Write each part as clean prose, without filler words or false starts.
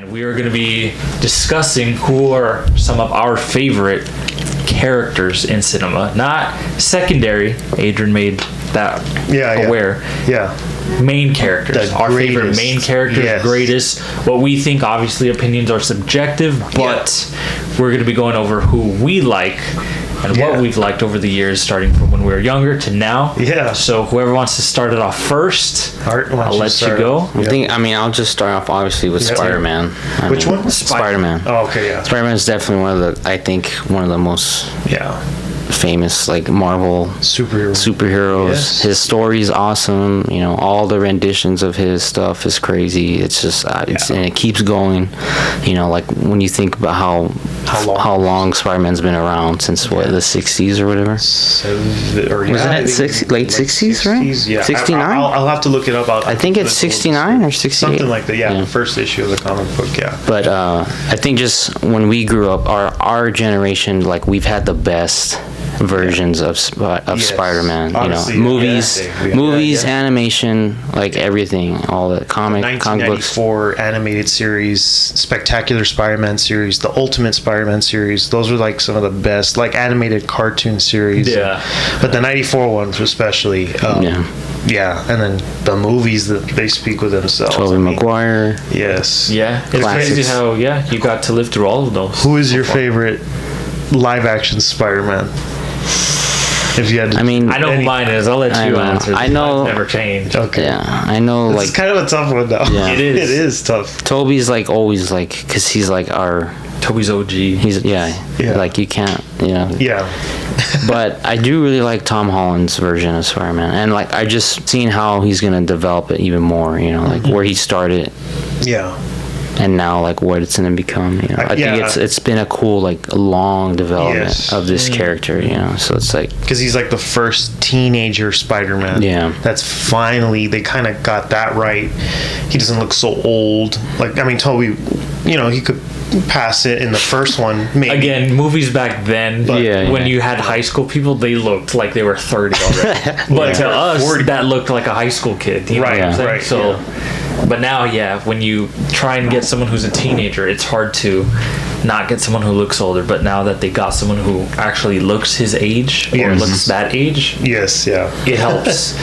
And we are going to be discussing who are some of our favorite characters in cinema. Not secondary. Adrian made that aware. Yeah. Main characters. Our favorite main characters, greatest. What we think, obviously, opinions are subjective, but we're going to be going over who we like and what we've liked over the years, starting from when we were younger to now. Yeah. So whoever wants to start it off first, Art, I'll let you go. I'll just start off obviously with Spider-Man. Which one? Spider-Man. Oh, okay, yeah. Spider-Man is definitely one of the most famous Marvel superheroes. Yes. His story is awesome. All the renditions of his stuff is crazy. It's just and it keeps going. When you think about how long Spider-Man's been around, since the 60s or whatever. Late 60s, right? Yeah. 69. I'll have to look it up. I think it's 69 or 68. Something like that. Yeah, the first issue of the comic book. Yeah. But I think just when we grew up, our generation, we've had the best versions of Spider-Man. Honestly, movies, animation, everything, all the comic books. 1994 animated series, Spectacular Spider-Man series, the Ultimate Spider-Man series. Those were some of the best animated cartoon series. Yeah. But the 94 ones especially. Yeah, and then the movies that they speak with themselves. Tobey Maguire. Yes. Yeah, it's crazy how you got to live through all of those. Who is your favorite live-action Spider-Man? If you had to, I know who mine is. I'll let you answer. I know. Never changed. Okay. Yeah, I know. It's kind of a tough one, though. Yeah. It is. It is tough. Toby's always because he's our. Toby's OG. He's you can't Yeah. But I do really like Tom Holland's version of Spider-Man, and I just seen how he's gonna develop it even more. Where he started. Yeah. And now, what it's gonna become, I think it's been a cool, long development of this character, So it's because he's the first teenager Spider-Man. Yeah. That's finally they kind of got that right. He doesn't look so old. Toby, he could pass it in the first one. Maybe. Again, movies back then, when you had high school people, they looked like they were 30 already. But to us, 40. That looked like a high school kid. You know what I'm saying? Right. So. But now, when you try and get someone who's a teenager, it's hard to not get someone who looks older. But now that they got someone who actually looks his age or looks that age, it helps.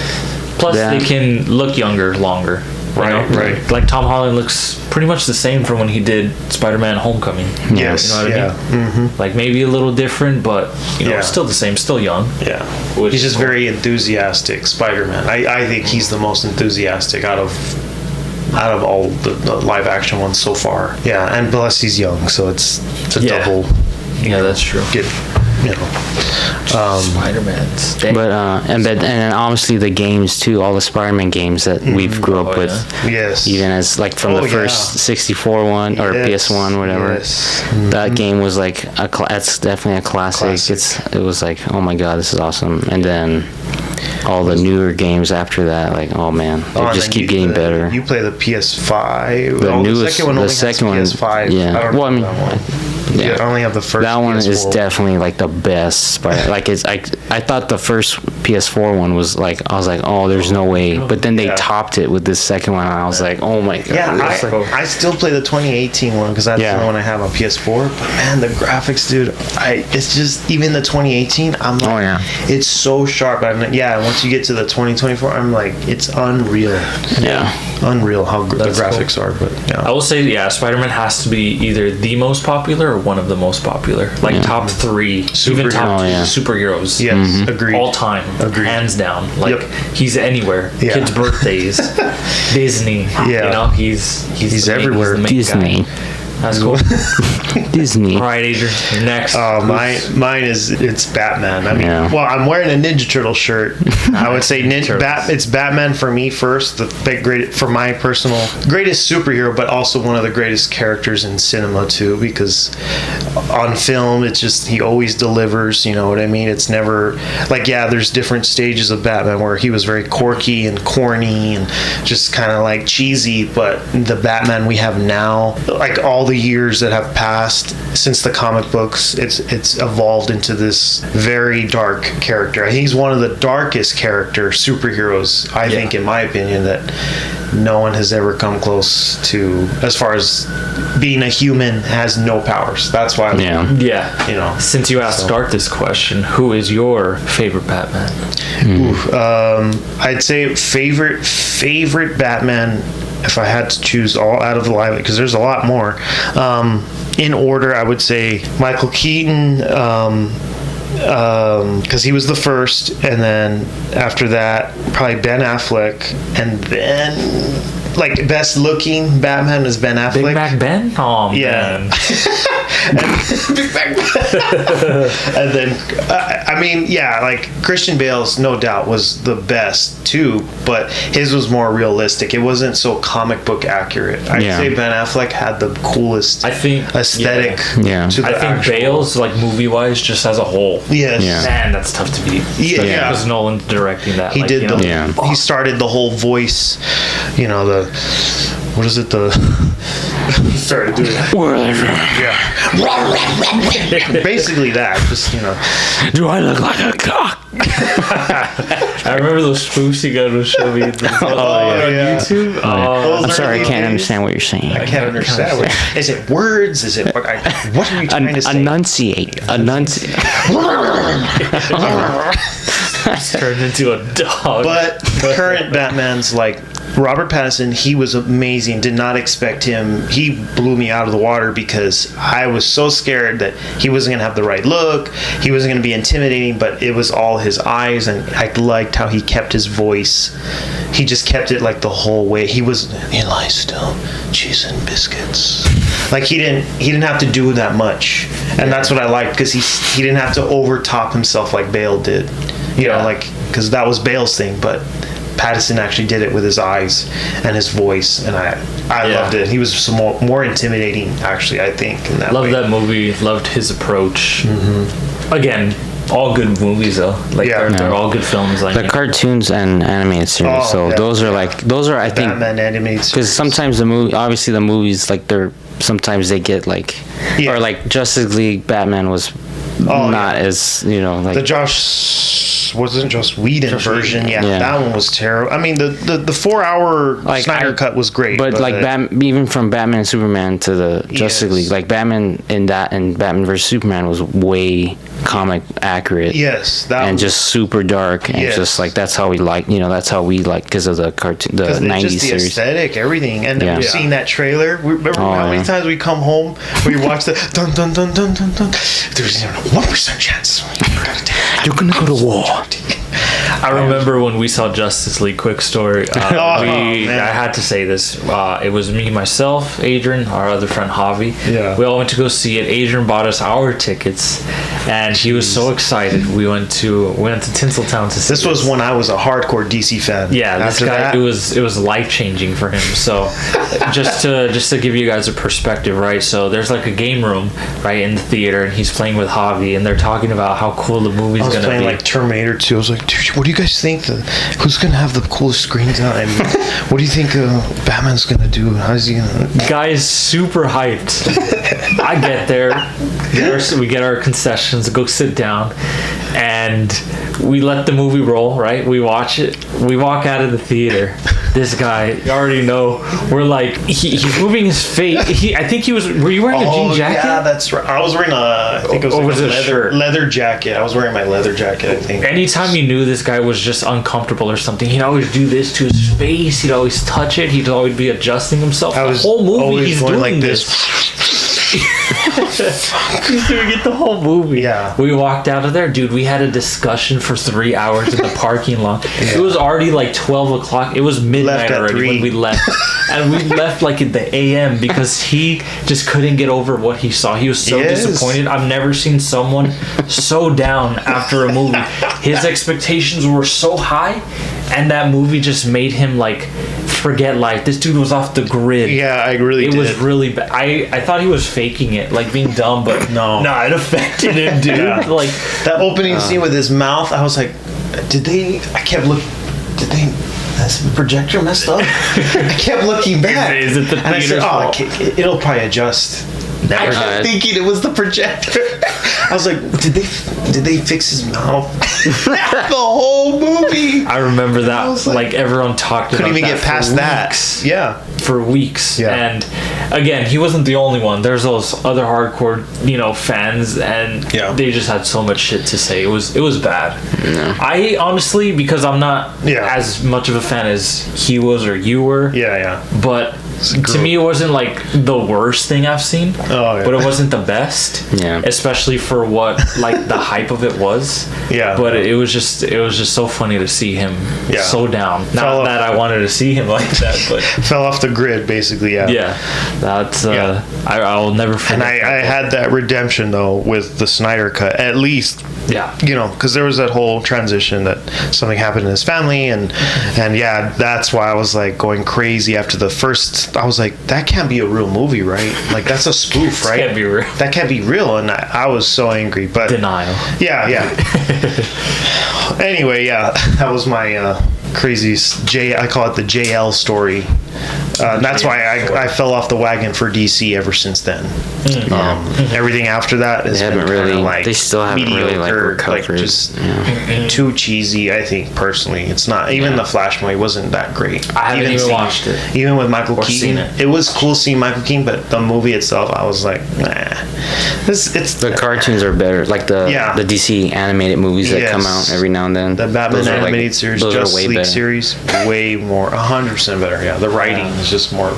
Plus, they can look younger longer. Right. Tom Holland looks pretty much the same from when he did Spider-Man: Homecoming. Yes. You know what I mean? Mm-hmm. Maybe a little different, but still the same, still young. Yeah. He's just very enthusiastic. Spider-Man. I think he's the most enthusiastic out of all the live action ones so far. Yeah, and plus he's young, so it's a double. Yeah, that's true. Spider-Man. And then obviously the games too, all the Spider-Man games that we've grew up with. Yes. Even as from the first 64 one or PS1, whatever. Yes. That game was that's definitely a classic. It was oh my god, this is awesome. And then all the newer games after that, oh man, they just keep getting better. You play the PS5. The second one, PS5. yeah. I only have the first. That one PS4. is definitely the best. I thought the first PS4 one was I was oh, there's no way. But then they topped it with this second one, and I was oh my god. Yeah, I still play the 2018 one because that's the one I have on PS4. But man, the graphics, dude, it's just even the 2018. I'm it's so sharp. Once you get to the 2024, I'm it's unreal. Yeah, unreal how the graphics are. But I will say, Spider-Man has to be either the most popular or one of the most popular. Top 3, even top 2 superheroes. Yes, agreed. All time, hands down. He's anywhere. Yeah. Kids' birthdays, Disney. Yeah. He's everywhere. Disney. That's cool. Disney. All right, Adrian, you're next. Mine it's Batman. I'm wearing a Ninja Turtle shirt. I would say it's Batman for me first. For my personal greatest superhero, but also one of the greatest characters in cinema too. Because on film, it's just he always delivers. You know what I mean? It's never there's different stages of Batman where he was very quirky and corny and just kind of cheesy. But the Batman we have now, all the the years that have passed since the comic books, it's evolved into this very dark character. I think he's one of the darkest superheroes, I think, in my opinion, that no one has ever come close to, as far as being a human, has no powers. That's why Since you asked Art this question, who is your favorite Batman? I'd say favorite Batman, if I had to choose all out of the live, because there's a lot more. In order, I would say Michael Keaton, because he was the first, and then after that, probably Ben Affleck, and then like best looking Batman is Ben Affleck. Big Mac Ben? Oh, yeah. And then I mean, like Christian Bale's no doubt was the best too, but his was more realistic. It wasn't so comic book accurate. I'd say Ben Affleck had the coolest aesthetic to the I think Bale's, like, movie wise, just as a whole, man, that's tough to beat. Because Nolan's directing that. He did he started the whole voice, what is it, he started doing basically that, just do I look like a cock? I remember those spoofs you got to show me on YouTube. I'm sorry, I can't understand what you're saying. I can't understand. Is it words? Is it what are you trying to say? Enunciate. Turned into a dog. But current Batman's like Robert Pattinson, he was amazing. Did not expect him. He blew me out of the water because I was so scared that he wasn't going to have the right look. He wasn't going to be intimidating, but it was all his eyes, and I liked how he kept his voice. He just kept it like the whole way. He lies still, cheese and biscuits. Like he didn't have to do that much, and that's what I liked, because he didn't have to overtop himself like Bale did. Because that was Bale's thing, but Pattinson actually did it with his eyes and his voice, and I loved it. He was more intimidating, actually, I think. In that loved that movie. Loved his approach. Mm-hmm. Again, all good movies though. They're all good films. The cartoons and animated series. Those are I think Batman animated series. Because sometimes the movies like sometimes they get like or like Justice League Batman was not as like the wasn't Joss Whedon version. That one was terrible. I mean, the 4-hour Snyder cut was great, but like even from Batman and Superman to the Justice League, like Batman in that and Batman vs Superman was way comic accurate. And just super dark, and just like that's how we like because of the cartoon, the 90s just the series, aesthetic, everything. And then we've seen that trailer. Remember how many times we come home, we watch the dun dun dun dun dun dun. There's 1% chance you're gonna go to war. I remember when we saw Justice League. Quick story. I had to say this. It was me, myself, Adrian, our other friend Javi. Yeah. We all went to go see it. Adrian bought us our tickets, and he was so excited. We went to Tinseltown to see this. Was when I was a hardcore DC fan. Yeah, this guy. It was life changing for him. So, just to give you guys a perspective, right? So there's like a game room right in the theater, and he's playing with Javi, and they're talking about how cool the movie's gonna be. I was playing like Terminator 2. I was like, dude, what do you guys think? Who's gonna have the coolest screen time? What do you think Batman's gonna do? How's he gonna? Guy is super hyped. I get there. We get our concessions, go sit down, and we let the movie roll. Right? We watch it. We walk out of the theater. This guy, you already know. We're like, he's moving his face. I think he was. Were you wearing a jean jacket? Yeah, that's right. I was wearing I think it was a leather jacket. I was wearing my leather jacket, I think. Anytime you knew this guy was just uncomfortable or something, he'd always do this to his face. He'd always touch it. He'd always be adjusting himself. The whole movie, he's doing like this. He's doing it the whole movie. Yeah. We walked out of there, dude. We had a discussion for 3 hours in the parking lot. It was already like 12 o'clock. It was midnight already when we left. And we left like in the AM because he just couldn't get over what he saw. He was so disappointed. I've never seen someone so down after a movie. His expectations were so high, and that movie just made him like forget life. This dude was off the grid. Yeah, I really did. It was really bad. I thought he was faking it, like being dumb, but no, it affected him, dude. Yeah. Like that opening scene with his mouth, I was like, did they That's the projector messed up. I kept looking back. Is it the and I said, theater's okay, it'll probably adjust. I kept thinking it was the projector. I was like, did they fix his mouth? The whole movie. I remember that. Like everyone talked about. Couldn't even that get past that. Yeah. For weeks. Yeah. And again, he wasn't the only one. There's those other hardcore, fans, and they just had so much shit to say. It was bad. Yeah. I honestly, because I'm not as much of a fan as he was or you were. Yeah. But to me, it wasn't like the worst thing I've seen. Oh, yeah. But it wasn't the best. Yeah. Especially for what like the hype of it was. Yeah. But it was just so funny to see him so down. Not that I wanted to see him like that, but fell off the grid basically. Yeah. That's I'll never forget. And I had that redemption though with the Snyder cut, at least. Yeah. Because there was that whole transition that something happened in his family, and that's why I was like going crazy after the first. I was like, that can't be a real movie, right? Like that's a spoof, right? Can't be real. That can't be real, and I was so angry. But denial. Yeah. Anyway, that was my crazy I call it the JL story. That's why I fell off the wagon for DC ever since then. Everything after that has been really like they still haven't mediocre, really recovered. Like just too cheesy. I think personally, it's not even the Flash movie wasn't that great. I haven't even watched it. Even with Michael Keaton, it was cool seeing Michael Keaton, but the movie itself, I was like, nah. The cartoons are better, like the DC animated movies that come out every now and then. The Batman animated series, Justice League series, way more, 100% better. Yeah, the writing is just more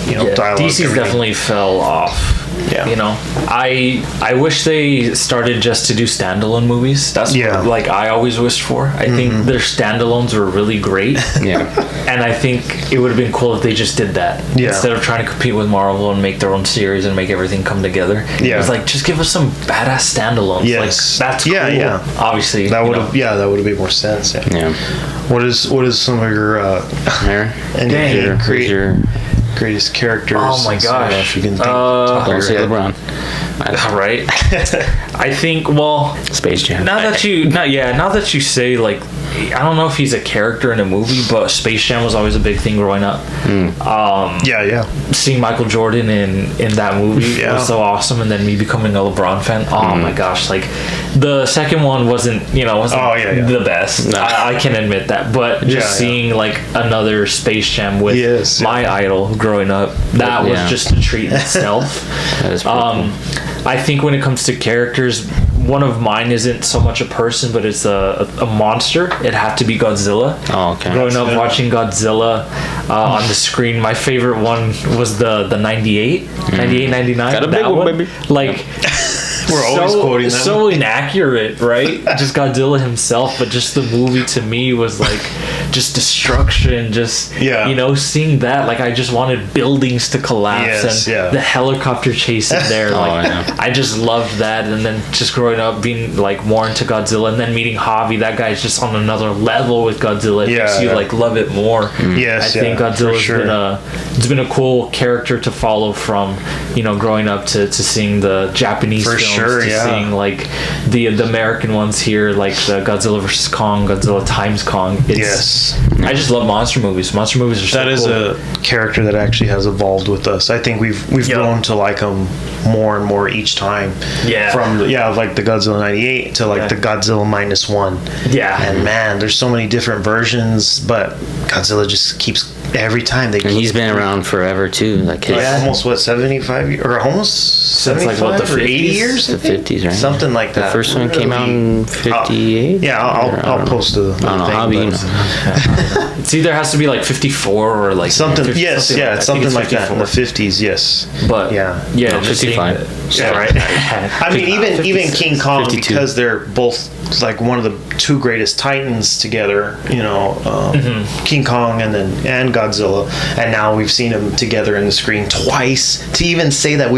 dialogue. DC's definitely fell off. Yeah. I wish they started just to do standalone movies. That's what I always wished for. I think their standalones were really great. Yeah. And I think it would have been cool if they just did that. Yeah. Instead of trying to compete with Marvel and make their own series and make everything come together. Yeah. It was like, just give us some badass standalones. Yes. Like, that's cool. Yeah. Obviously. That would have made more sense. Yeah. What is some of your greatest characters? Oh my gosh! You can think, don't say LeBron. Right. I think. Space Jam. Now that you say, like, I don't know if he's a character in a movie, but Space Jam was always a big thing growing up. Seeing Michael Jordan in that movie was so awesome, and then me becoming a LeBron fan. Oh my gosh! Like, the second one wasn't the best. No. I can admit that, but just seeing like another Space Jam with my idol growing up, that was just a treat in itself. That is pretty cool. I think when it comes to characters, one of mine isn't so much a person, but it's a monster. It had to be Godzilla. Oh, okay. Growing up watching Godzilla on the screen, my favorite one was the 98, 99. Got a big one, baby. Like, we're always quoting them. So inaccurate, right? Just Godzilla himself, but just the movie to me was like just destruction. Just seeing that, like I just wanted buildings to collapse and the helicopter chase in there. I just loved that, and then just growing up being like more into Godzilla, and then meeting Javi. That guy's just on another level with Godzilla. It makes you like love it more. I think Godzilla's been a cool character to follow from growing up to seeing the Japanese films. Seeing like the American ones here, like the Godzilla vs. Kong, Godzilla times Kong. I just love monster movies. Monster movies are so That is cool. a character that actually has evolved with us. I think we've grown to like him more and more each time. From like the Godzilla 98 to like the Godzilla -1. And man, there's so many different versions, but Godzilla just keeps every time and he's been around forever too. Like almost 75 years, or almost 75 like, or 80 years. The 50s, right? Something like that. The first one came out in 58. I'll post the I don't know how you know. It's either has to be like 54 or like something. 50, it's something like that in the 50s. Yes, but no, 55. Right. I mean, even King Kong, 52. because they're both like one of the two greatest titans together. King Kong and Godzilla, and now we've seen them together in the screen twice. To even say that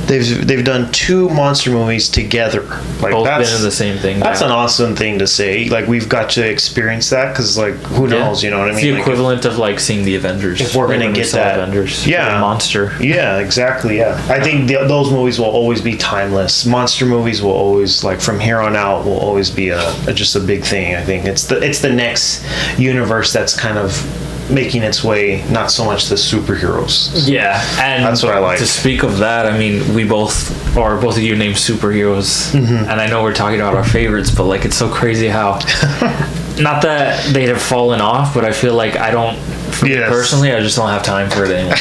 they've done two monster movies together, like both been in the same thing. That's an awesome thing to say. Like we've got to experience that, because like who knows, you know what I mean? It's the equivalent of like seeing the Avengers. If we're gonna get that Avengers, monster. Yeah, exactly. Yeah, I think those movies will always be timeless. Monster movies will always, like from here on out, will always be just a big thing. I think it's the next universe that's kind of making its way, not so much the superheroes. Yeah, and that's what I like. To speak of that, I mean, both of you named superheroes, and I know we're talking about our favorites, but like, it's so crazy how, not that they have fallen off, but I feel like I don't, for me personally, I just don't have time for it anymore.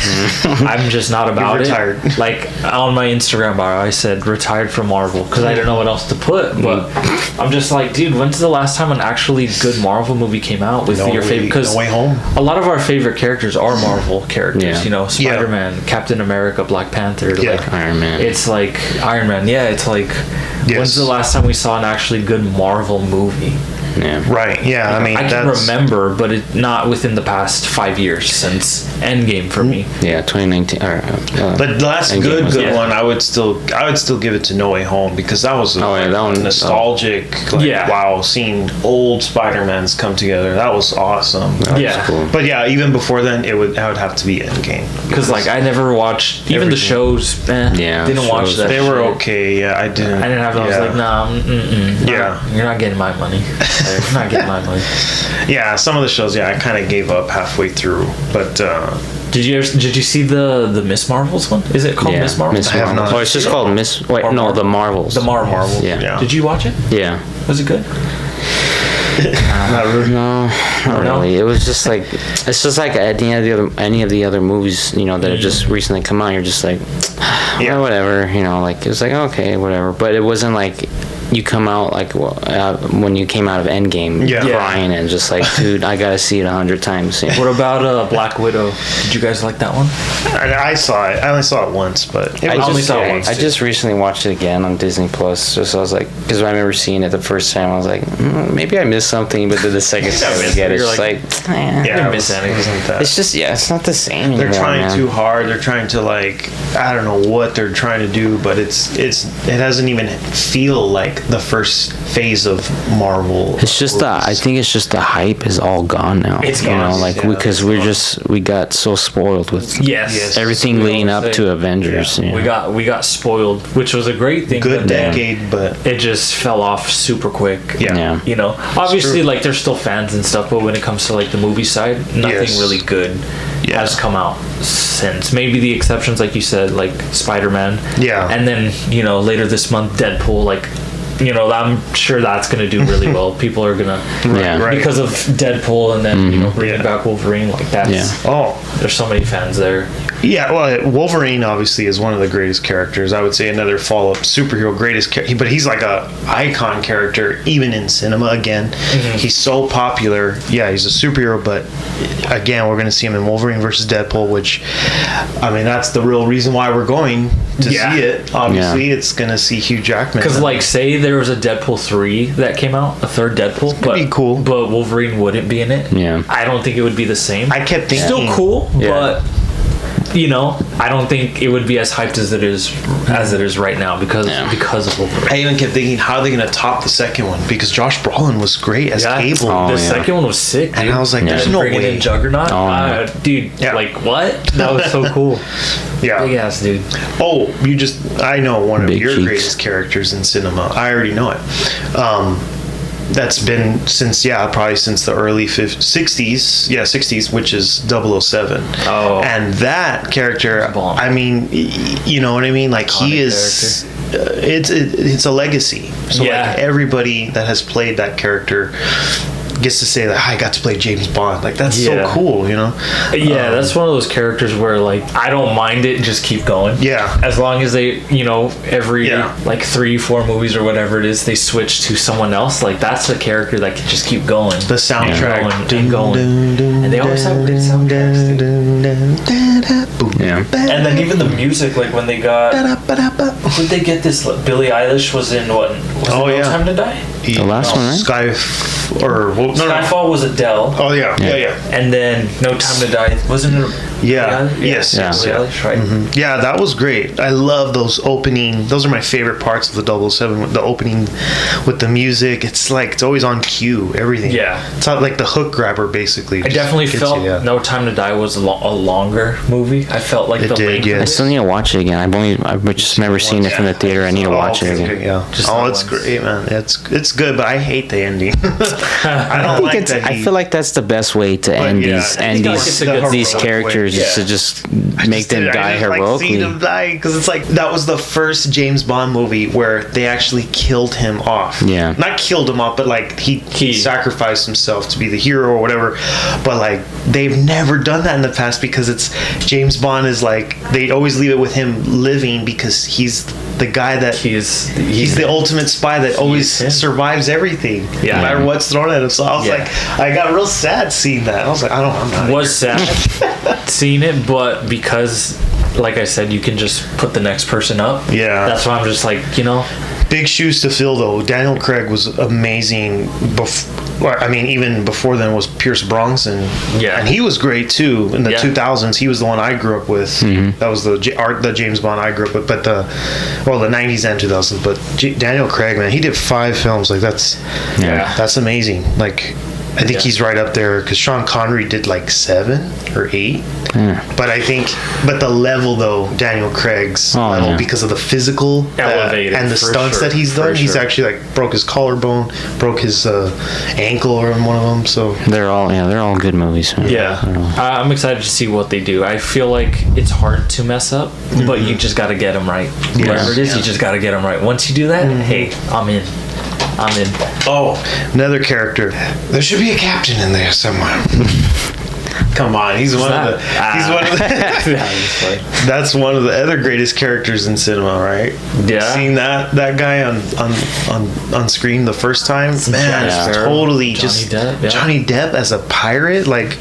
I'm just not about it. Like, on my Instagram bio, I said retired from Marvel because I didn't know what else to put. But I'm just like, dude, when's the last time an actually good Marvel movie came out with your favorite? Because No Way Home. A lot of our favorite characters are Marvel characters. You know, Spider-Man, Captain America, Black Panther, like Iron Man. It's like Iron Man. Yeah, it's like, when's the last time we saw an actually good Marvel movie? Yeah. Right. Yeah. I mean, I can remember, but it not within the past 5 years since Endgame for me. Yeah, 2019. But the last Endgame good one, I would still give it to No Way Home because that was that one, nostalgic. Wow, seeing old Spider-Mans come together, that was awesome. That was cool. But yeah, even before then, I would have to be Endgame because like I never watched even the shows. Didn't watch that. They were okay. Yeah, I didn't have. I was like, nah. You're not getting my money. You're not getting my money. Yeah, some of the shows, I kind of gave up halfway through. But did you see the Miss Marvels one? Is it called Miss Marvels? I have not. Oh, it's just called Miss. Wait, no, the Marvels. The Marvels. Yeah. Did you watch it? Yeah. Was it good? Not really. It was just like it's just like any of the other movies, that have just recently come out. You're just like, whatever, like it was like okay, whatever. But it wasn't like you come out like when you came out of Endgame crying and just like, dude, I gotta see it 100 times. What about Black Widow? Did you guys like that one? I saw it. I only saw it once, but I just recently watched it again on Disney Plus. So I was like, because I remember seeing it the first time, I was like, maybe I missed something, but then the second time I get it, it's like, I didn't miss anything. It's just it's not the same. They're trying too hard. They're trying to like, I don't know what they're trying to do, but it doesn't even feel like the first phase of Marvel. It's just I think it's just the hype is all gone now. It's gone. Because we got so spoiled with everything leading up to Avengers. Yeah. We got spoiled, which was a great thing. Good decade, but it just fell off super quick. Yeah. Obviously, like there's still fans and stuff, but when it comes to like the movie side, nothing really good has come out since. Maybe the exceptions, like you said, like Spider-Man. Yeah. And then later this month, Deadpool. Like, I'm sure that's going to do really well. People are going to, because of Deadpool and then, bringing back Wolverine, like that's, there's so many fans there. Yeah, well, Wolverine obviously is one of the greatest characters. I would say another follow-up superhero greatest character, but he's like a icon character even in cinema again. He's so popular. Yeah, he's a superhero, but again, we're going to see him in Wolverine versus Deadpool, which, I mean, that's the real reason why we're going to see it. Obviously, it's going to see Hugh Jackman. Because, like, say there was a Deadpool 3 that came out, a third Deadpool, but be cool. But Wolverine wouldn't be in it. Yeah. I don't think it would be the same. I kept thinking. Still cool, but... I don't think it would be as hyped as it is right now because of Wolverine. I even kept thinking, how are they going to top the second one? Because Josh Brolin was great as Cable. The second one was sick, dude. And I was like, there's no way. In Juggernaut, like what? That was so cool. Yeah, big ass dude. Oh, I know one of your greatest characters in cinema. I already know it. That's been since the early 60s, which is 007. Oh, and that character, I mean, you know what I mean? Like he is, it's a legacy. So like everybody that has played that character gets to say that I got to play James Bond. Like that's so cool, that's one of those characters where like I don't mind it, just keep going. Yeah, as long as they every like 3-4 movies or whatever it is, they switch to someone else. Like that's a character that can just keep going. The soundtrack going, and they always have great soundtracks. And then even the music, like when they got who did they get this? Billie Eilish was in what? No Time to Die? The last one, right? Skyfall was Adele. Oh yeah. And then No Time to Die, wasn't it? Yeah. Yes. Yeah. Right. Yeah, that was great. I love those opening. Those are my favorite parts of the 007. The opening with the music. It's like it's always on cue. Everything. Yeah. It's not like the hook grabber, basically. I definitely Gets felt you, yeah. No Time to Die was a longer movie. I felt like It the did, length yeah. of I it. still need to watch it again. I've just never seen it from the theater. I need to watch it again. Okay, yeah. Just Oh, that it's once. great, man. It's good, but I hate the ending. I don't like that. I feel like that's the best way to end yeah, these I end think it's a good these heroic characters way, is to yeah. just make them die Like heroically. seeing him die because it's like that was the first James Bond movie where they actually killed him off. Yeah. Not killed him off, but like he sacrificed himself to be the hero or whatever. But like they've never done that in the past because it's James Bond is like they always leave it with him living because he's the guy that he's the ultimate spy that always survives everything, Yeah. no matter what's thrown at him. So I was like, I got real sad seeing that. I was like, I'm not. Was sad seeing it, but because, like I said, you can just put the next person up. Yeah. That's why I'm just like, Big shoes to fill, though. Daniel Craig was amazing. Even before then was Pierce Brosnan. Yeah. And he was great, too. In the Yeah. 2000s, he was the one I grew up with. Mm-hmm. That was the James Bond I grew up with. But the 90s and 2000s. But Daniel Craig, man, he did 5 films. Like, that's amazing. Like, I think he's right up there because Sean Connery did like 7 or 8. But the level though, Daniel Craig's level because of the physical Elevated, and the for stunts sure, that he's done. for He's sure. actually like broke his collarbone, broke his ankle or one of them. So They're all good movies. Man. Yeah, I'm excited to see what they do. I feel like it's hard to mess up, but you just got to get them right. Whatever it is, you just got to get them right. Once you do that, hey, I'm in. Oh, another character. There should be a captain in there somewhere. Come on, he's one of the. That's one of the other greatest characters in cinema, right? Yeah. Seeing that guy on screen the first time, man, Yeah. totally Johnny just Depp, yeah. Johnny Depp as a pirate, like.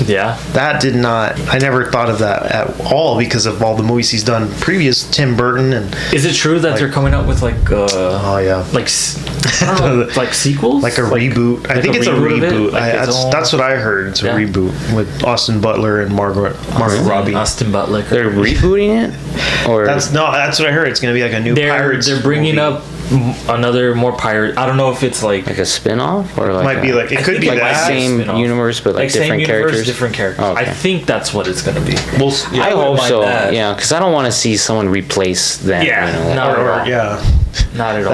Yeah. That did not. I never thought of that at all because of all the movies he's done previous. Tim Burton and. Is it true that they're coming out with like? Oh yeah. Like I don't know, like sequels, like a reboot. I think it's a reboot. That's what I heard. It's a reboot with Austin Butler and Margot Robbie. Austin Butler. They're rebooting it, or That's what I heard. It's gonna be like a new Pirates. They're bringing movie. up another more pirate. I don't know if it's like a spin-off or like Might be like it could be like the that. same spin-off. universe but like same different universe, characters. different characters. Oh, okay. I think that's what it's gonna be. Well, yeah, I wouldn't hope mind so. that. Yeah, because I don't want to see someone replace them. Yeah, you know, not at all. yeah. Not at all.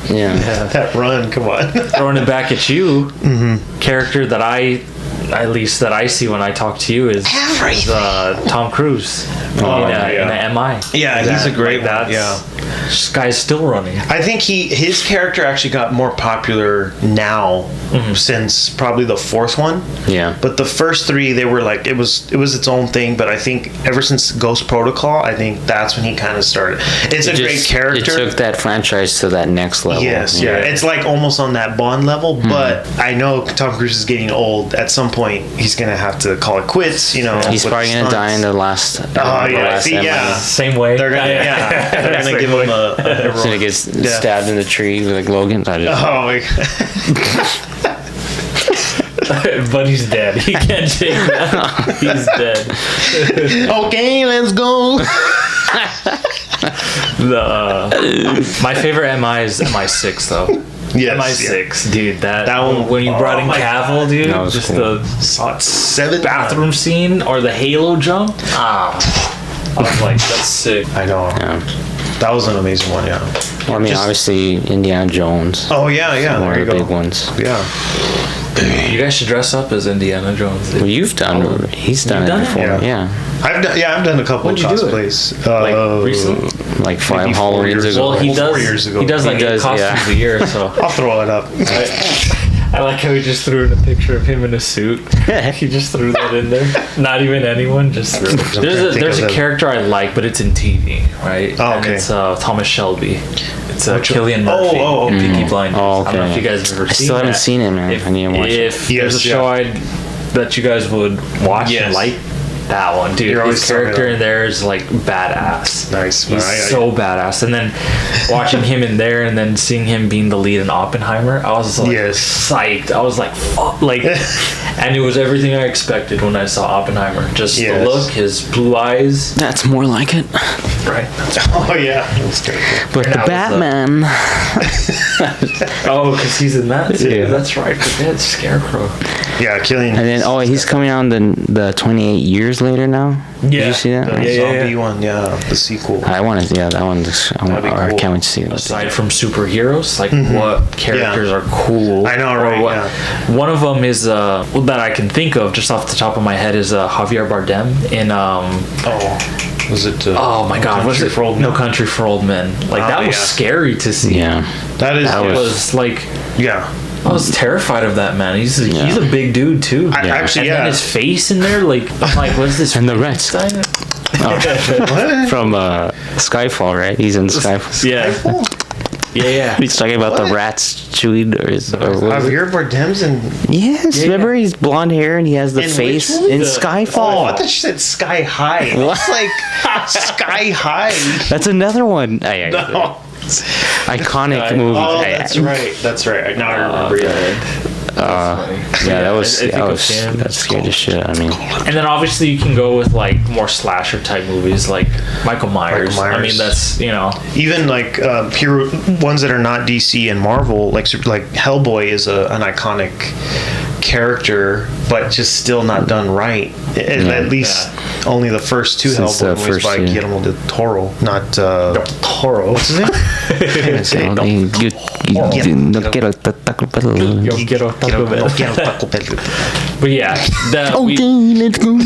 That run. Come on. Throwing it back at you, character that I see when I talk to you is Tom Cruise in a MI. Yeah, he's a great one. Yeah. This guy's still running. I think his character actually got more popular now since probably the 4th one. Yeah. But the first 3, they were like it was its own thing. But I think ever since Ghost Protocol, I think that's when he kind of started. It's a great character. It took that franchise to that next level. Yes, yeah. It's like almost on that Bond level. But I know Tom Cruise is getting old. At some point, he's gonna have to call it quits. He's with probably gonna die in the last. Same way. They're gonna they're gonna give him a He's gonna get stabbed in the tree like Logan. Oh my God. But he's dead. He can't take that. He's dead. Okay, let's go. My favorite MI is MI6 though. Yes, MI6, dude. That one- when you brought in my Cavill, dude, That was just cool. the 7 bathroom scene or the Halo jump. I was like, that's sick. I know. Yeah. That was an amazing one. Yeah. Well, I mean, obviously Indiana Jones. Oh yeah. One There of you the go. big ones. Yeah. You guys should dress up as Indiana Jones. Well, he's done it done it? before. Yeah. I've done a couple of When'd you do it? cosplays. Like recently? Like 5 Maybe 4 Halloweens years ago. Well, he Well, does. 4 years ago. He does like He 8 does, costumes yeah. a year. So I'll throw it up. I like how he just threw in a picture of him in a suit. He just threw that in there. Not even anyone, just threw it. There's a character I like, but it's in TV, right? Oh, And okay. it's Thomas Shelby. It's Cillian Murphy Oh, in Peaky Blinders. Oh, I don't know if okay. you guys have ever I seen still haven't that. seen it, man. I need to watch it. If there's a Yes, show that you guys would watch Yes. and like, That one, dude. His character in there is like badass. Nice. He's so badass. And then watching him in there, and then seeing him being the lead in Oppenheimer, I was like psyched. I was like, fuck, like, and it was everything I expected when I saw Oppenheimer. Just the look, his blue eyes. That's more like it. Right. Oh yeah. But the Batman. Oh, because he's in that too. Yeah. That's right. Forget Scarecrow. Yeah, Killian. And then he's coming out the 28 years later now. Yeah. Did you see that? The zombie one, the sequel. I want to, that one. I can't wait to see it. Aside from superheroes, like what characters are cool? I know, right? One of them is that I can think of just off the top of my head is Javier Bardem in was it? Oh my God! Was it No Country for Old Men? Like that was scary to see. Yeah, that was like I was terrified of that man. He's a big dude too. Actually, and then his face in there, like I'm like, what's this? And the rats. From Skyfall, right? He's in Skyfall. Yeah. Yeah. He's talking about the rats chewing or Javier Bardem's in. Yes, remember he's blonde hair and he has the face in Skyfall. Oh, I thought you said Sky High. It's like Sky High. That's another one. No. Iconic movie. Oh, that's right. Now I remember. That scared the shit out of me. And then obviously you can go with like more slasher type movies like Michael Myers. I mean, that's even like pure ones that are not DC and Marvel, like Hellboy is an iconic character, but just still not done right. At least only the first two Hellboy movies by Guillermo del Toro, not Del Toro. What's his name? No quiero Taco Bell. But yeah, let's go.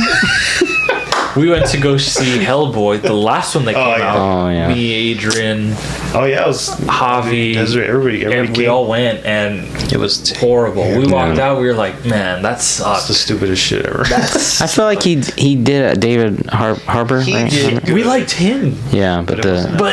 We went to go see Hellboy, the last one that came out. Oh yeah. Me, Adrian. Oh yeah, it was Javi. Everybody we all went, and it was horrible. We walked out. We were like, man, that sucks. It's the stupidest shit ever. I feel like he did David Harbour. Right? We liked him. Yeah, but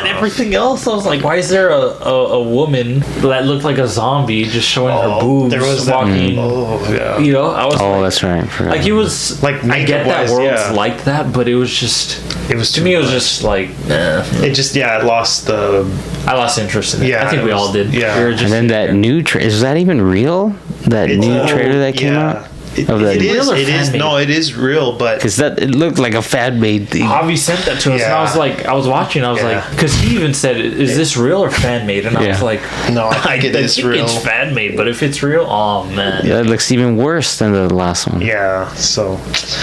everything else, I was like, why is there a woman that looked like a zombie just showing her boobs? There was walking. I was. Oh, that's right. Like he was like. I get that world's like that, but it was just. It was to me. It was just like. It just it lost the. I lost interest in it. I think we all did. Yeah. We and then that new is that even real? That new trailer that came out. It is. No, it is real, but because it looked like a fan made thing. Javi sent that to us, and I was watching. I was like, because he even said, "Is this real or fan made?" And I was like, "No, I think it's real. It's fan made, but if it's real, oh man, it looks even worse than the last one." Yeah. So,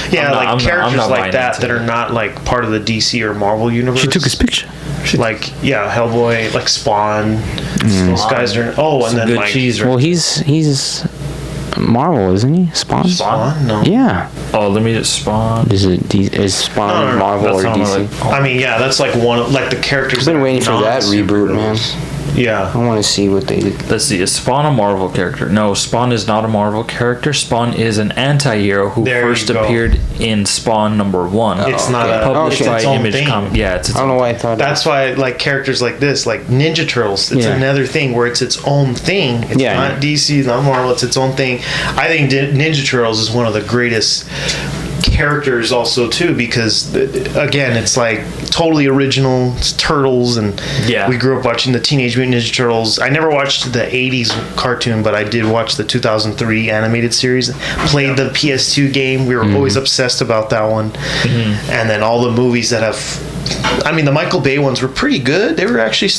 characters like that are not like part of the DC or Marvel universe. She took his picture. Like Hellboy, like Spawn. Those guys are. Oh, and then good like cheese. Well, he's Marvel, isn't he? Spawn? No. Yeah. Oh, let me just Spawn. Is Spawn Marvel or DC? I mean, yeah, that's like one of the characters. I've been waiting for that reboot, man. Yeah. I want to see what they did. Let's see. Is Spawn a Marvel character? No, Spawn is not a Marvel character. Spawn is an anti-hero who first appeared in Spawn #1. It's not published by its own Image thing. Yeah, it's its I don't know why I thought that's why like characters like this, like Ninja Turtles, it's another thing where it's its own thing. It's not DC, not Marvel, it's its own thing. I think Ninja Turtles is one of the greatest characters also too, because again, it's like totally original. It's turtles, and we grew up watching the Teenage Mutant Ninja Turtles. I never watched the 80s cartoon, but I did watch the 2003 animated series. Played the PS2 game. We were always obsessed about that one. And then all the movies that have the Michael Bay ones were pretty good. They were actually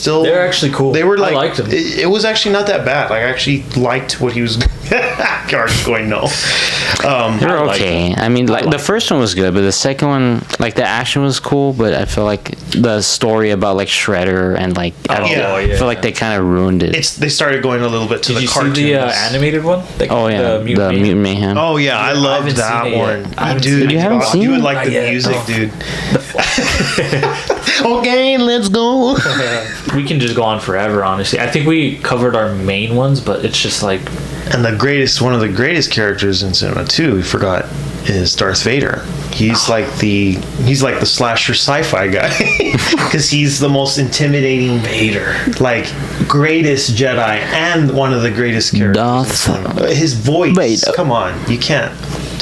cool. They were like, I liked them. It was actually not that bad. I actually liked what he was Garth's going no. They're okay. I mean, like the first one was good, but the second one, like the action was cool, but I feel like the story about like Shredder and like I feel like they kind of ruined it. They started going a little bit to the cartoons. Did you see the animated one? The Mutant Mayhem. Oh yeah, I loved that one. Dude, you haven't seen it? You would like the music, dude. Okay, let's go. We can just go on forever, honestly. I think we covered our main ones, but it's just like... And one of the greatest characters in cinema, too, we forgot, is Darth Vader. He's like the slasher sci-fi guy. Because he's the most intimidating Vader. Like, greatest Jedi and one of the greatest characters. His voice. Come on, you can't.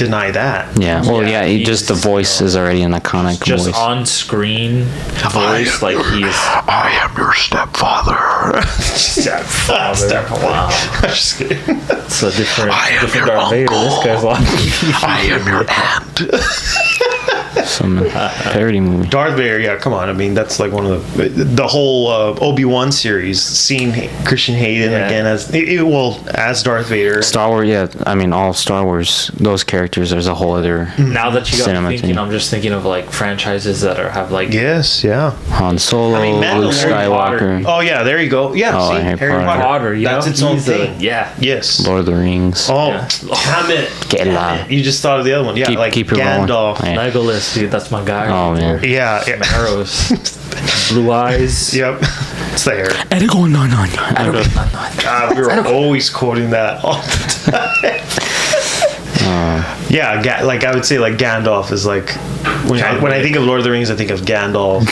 deny that. Yeah. Well, yeah. Just the voice is already an iconic just voice. on screen voice, like he's. I am your stepfather. Stepfather. Wow. I'm just kidding. It's a different am your Darth Vader. This guy's like. I am your aunt. Some parody movie. Darth Vader, yeah, come on. I mean, that's like one of the whole Obi-Wan series. Seeing Christian Hayden again as Darth Vader. Star Wars, yeah. I mean, all Star Wars, those characters. There's a whole other. Now that you got me cinema thinking, thing. I'm just thinking of like franchises that have like. Yes, yeah. Han Solo, I mean, Luke Harry Skywalker, Oh yeah, there you go. Yeah, Oh, see, Harry Harry Potter. Potter, you That's know? its own He's thing. Yeah. Yes. Lord of the Rings. Oh, Yeah. damn it! Get Damn loud. it. You just thought of the other one. Yeah, like keep it rolling. Gandalf. Yeah. Legolas, dude, that's my guy. Oh, right man. there. Yeah. Arrows, blue eyes. Yep. It's the hair. Edigo, no. God, we were always quoting that all the time. Yeah, like I would say, like Gandalf is like when I think of Lord of the Rings, I think of Gandalf.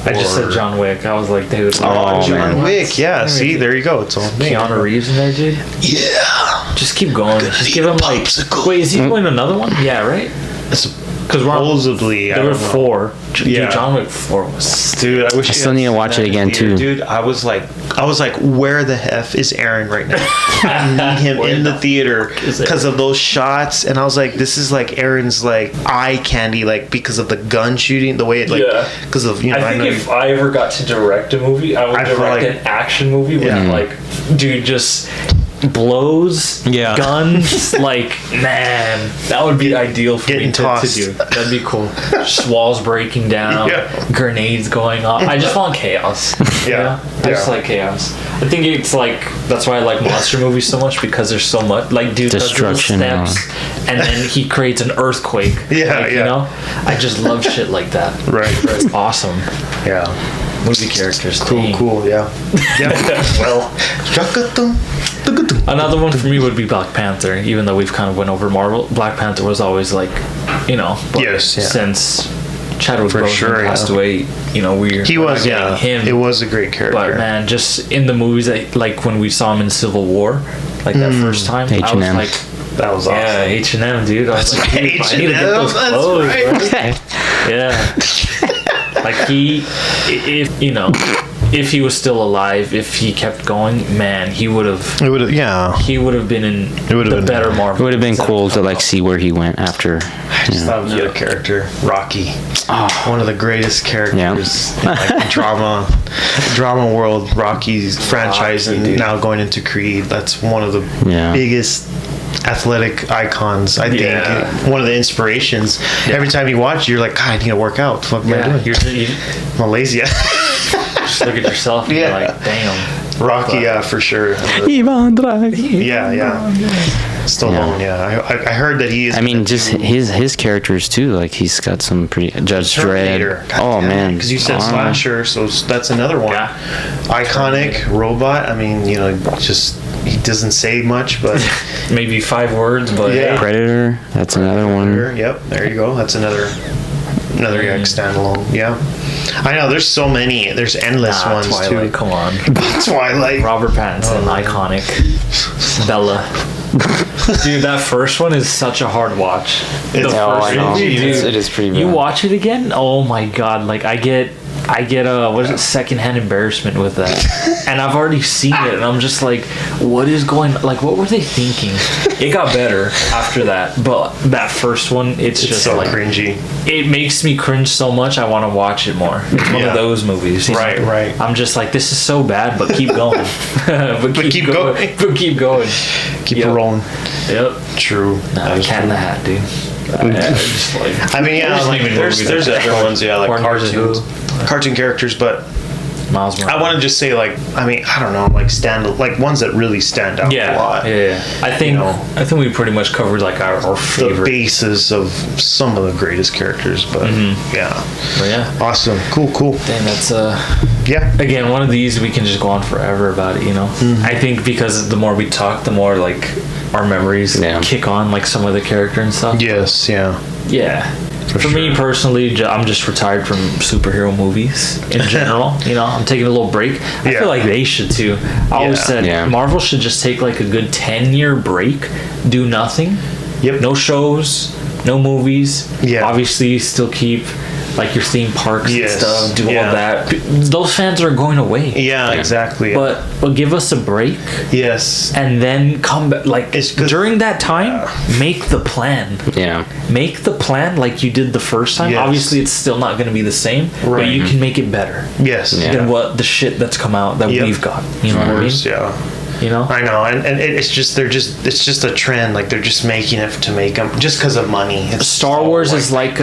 I just said John Wick. I was like, dude. Oh, John man. Wick. Yeah. See, there you go. It's all thing. Keanu Reeves in there, dude. Yeah. Just keep going. Just give him like. popsicle. Wait, is he doing another one? Yeah, right. Because Supposedly, I there were don't know. 4. Yeah. Dude, John Wick 4 was. Dude, I wish I still need to watch it again too. Dude, I was like, where the F is Aaron right now? I need him in the theater is because of those shots. And I was like, this is like Aaron's like eye candy, like because of the gun shooting, the way it like, Yeah. because of I think if I ever got to direct a movie, I would I feel direct like- an action movie with like, dude, just blows, Yeah. guns. Like, man, that would be ideal for Getting me to tossed. do. That'd be cool. Just walls breaking down, Yeah. grenades going off. I just want chaos. you Yeah. know? I just Yeah. like chaos. I think it's like that's why I like monster movies so much because there's so much like dude does little Destruction, steps and then he creates an earthquake. Yeah, like, yeah. You know, I just love shit like that. Right. It's awesome. Yeah. Movie characters. Cool, dang. cool, yeah. Yeah. Well, another one for me would be Black Panther. Even though we've kind of went over Marvel, Black Panther was always like, you know, but Yes, yeah. since Chadwick For Boseman sure, passed yeah. away, you know, He we're was, not getting him. It was a great character. But man, just in the movies, like when we saw him in Civil War, like that first time, I was H&M. like, that was awesome. yeah, H&M, dude. I was like, dude, I need to get H&M, those that's clothes, right. bro. Yeah. Like if you know, if he was still alive, if he kept going, man, he would have It would have, yeah. been in would've the been- better It Marvel. would have been movies that cool have to come like out. see where he went after. I just thought of the other character, Rocky. One of the greatest characters in like drama world. Rocky's franchise, Rocky, and dude. now going into Creed. That's one of the Yeah. biggest athletic icons. I think Yeah. one of the inspirations. Every time you watch, you're like, God, I need to work out. What the fuck am I Yeah, doing? you I'm lazy. just look at yourself and Yeah. you're like, damn. Rocky, yeah, for sure. Ivan Drago. Yeah. Stallone, yeah. I heard that he is. I mean, just his characters too. Like he's got some pretty Judge Terminator. Dredd. Oh man, because you said Arnold. slasher, so that's another one. Yeah. Iconic robot. I mean, you know, just he doesn't say much, but Maybe 5 words, but Yeah. Predator. That's another one. Yep, there you go. That's another standalone. Yeah, I know. There's so many. There's endless ones Twilight, too. come on. Twilight. Robert Pattinson, iconic. Bella. Dude, that first one is such a hard watch. The It's- Oh, I know. movie, dude. It is pretty You bad. watch it again? Oh my god! Like I get what is it? Secondhand embarrassment with that, and I've already seen it, and I'm just like, what is going? Like, what were they thinking? It got better after that, but that first one, it's It's just so like cringy. it makes me cringe so much. I want to watch it more. It's one Yeah. of those movies, you know? Right. I'm just like, this is so bad, but keep going. but keep going. But keep going. Keep Yep. it rolling. Yep. True. Nah, That is Cat in true. the Hat, dude. Just like, I mean, yeah, There's like even there's movies like other that. ones, yeah, like Corners of cartoons, Who. cartoon characters, but Miles Morales. I want to just say like I don't know, like ones that really stand out a lot. Yeah. I think we pretty much covered like our The favorite. bases of some of the greatest characters, but yeah, But yeah. awesome, cool. Dang, that's Yeah, again one of these we can just go on forever about it. You know. I think because the more we talk, the more like our memories Yeah. kick on, like some of the character and stuff. yes, yeah. Yeah. For me personally, I'm just retired from superhero movies in general. You know, I'm taking a little break. I Yeah. feel like they should too. I always Yeah. said Yeah. Marvel should just take like a good 10-year break, do nothing, Yep. No shows, no movies. Yeah. Obviously, you still keep like your theme parks Yes. and stuff. Do Yeah. all that. Those fans are going away. Yeah, exactly. But give us a break yes. and then come back. Like It's good. during that time, make the plan. Yeah. Make the plan like you did the first time. Yes. Obviously, it's still not going to be the same, but Right. you can make it better Yes. Yeah. than what the shit that's come out that Yep. we've got. You know what I mean? Yeah. You know? I know, and it's just it's just a trend. Like they're just making it to make them just because of money. It's Star all Wars like- is like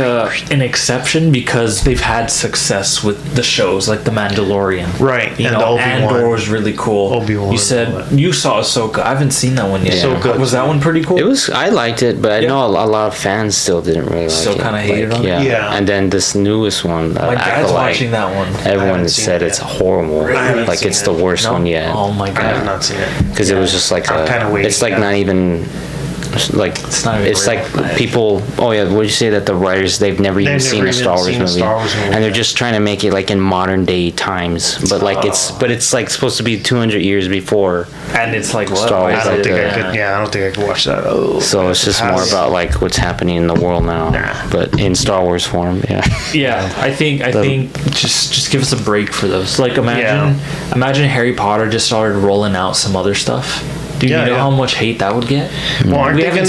an exception because they've had success with the shows like The Mandalorian. Right, You and know, Obi-Wan. Andor was really cool. Obi-Wan, You said all that. you saw Ahsoka. I haven't seen that one yet. So good. Was that one pretty cool? It was. I liked it, but I Yeah. know a lot of fans still didn't really like Still it. kinda hated on it? Yeah. Yeah. And then this newest one, My dad's Acolyte, watching that one. everyone haven't seen said it it's yet. horrible. I haven't Like seen it's it. the worst No? one yet. Oh my I have god. not seen it. Because it was just like I'm kinda waiting, it's like yeah. not even like It's not even it's real. like people. Oh yeah, would you say that the writers they've never even They've seen never a Star even Wars seen a movie, Star Wars movie, and they're yeah. just trying to make it like in modern day times, but like it's like supposed to be 200 years before. And it's like what? Star Wars, I don't like think I the- could. Yeah, I don't think I could watch that. Oh, So it's just more Has- about like what's happening in the world now, Nah. but in Star Wars form. Yeah. Yeah, I think just give us a break for those. Like imagine Harry Potter just started rolling out some other stuff. Do Yeah, you know yeah. how much hate that would get? Well, aren't we they haven't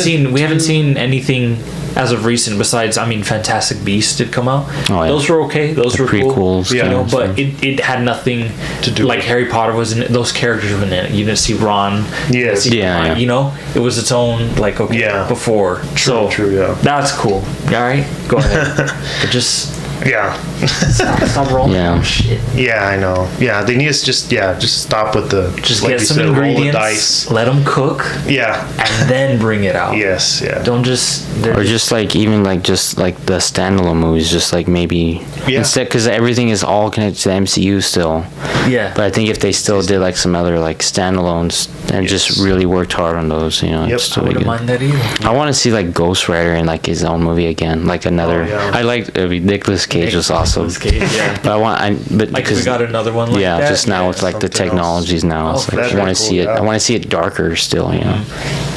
gonna seen anything as of recent besides Fantastic Beasts did come out. Oh, yeah. Those were okay. Those were cool. prequels, Yeah. You know, kind of but it had nothing To do like with- Harry Potter was in it. Those characters were in it. You didn't see Ron. You didn't Yes. see Yeah, Hermione, yeah. You know, it was its own like okay Yeah. before. So true, yeah. That's cool. All right, go ahead. But just Yeah. stop rolling Yeah. out shit. Yeah, I know. Yeah, they need to just stop with the Just like get you some said, roll the ingredients, dice. let them cook, Yeah. and then bring it out. Yes. Yeah. Don't just Or just like even like just like the standalone movies, just like maybe Yeah. instead because everything is all connected to the MCU still. yeah. But I think if they still did like some other like standalones and just Yes. really worked hard on those, you know, Yep. it's I still wouldn't good. mind that either. I want to see like Ghost Rider in like his own movie again, like another. Oh, yeah. I like Nicolas Cage was awesome, Nicolas Cage, yeah. but but Like because we got another one. Like yeah, that. just now with like the something else. technologies now, it's Oh, like that'd I want be to see cool, it. yeah. I want to see it darker still, you know.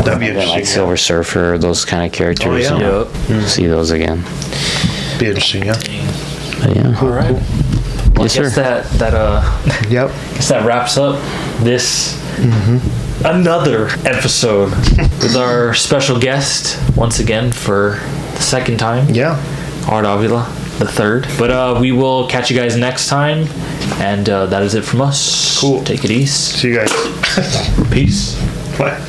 That'd be Yeah, interesting. like Silver Surfer, those kind of characters. Oh, yeah. you know, Yep. See those again. Be interesting. Yeah. But yeah. All right. Well, Yes, I guess sir. Yep. guess that wraps up this another episode with our special guest once again for the second time. Yeah. Art Avila, the third. But we will catch you guys next time, and that is it from us. Cool. Take it easy. See you guys. Peace. Bye.